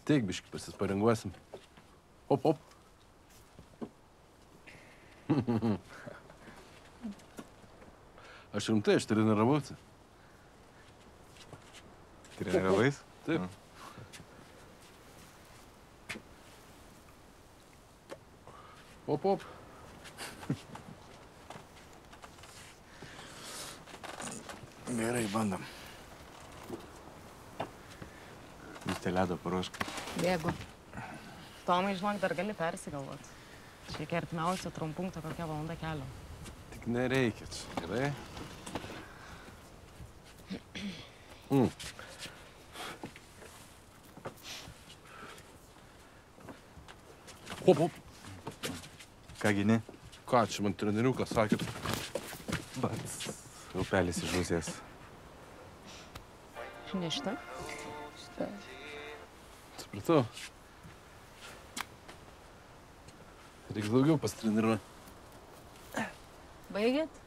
Ateik, biškį, pasisparinguosim. Op, op. Aš rimtai, aš treniravausi. Treniravais? Taip. Op, op. Gerai, bandom. Jūs te ledo paruošk. Bėgu. Tomai, žinok, dar gali persigalvot. Čia iki artimiausio trumpunkto kokia valanda kelio. Tik nereikia čia, gerai? Op, op. Ką gini? Ką, čia man treneriukas sakė? Bats. Upelis iš Rusijos. Ne šitą? Šitą. Supratau. Reiks daugiau pastreniruoti. Baigėt?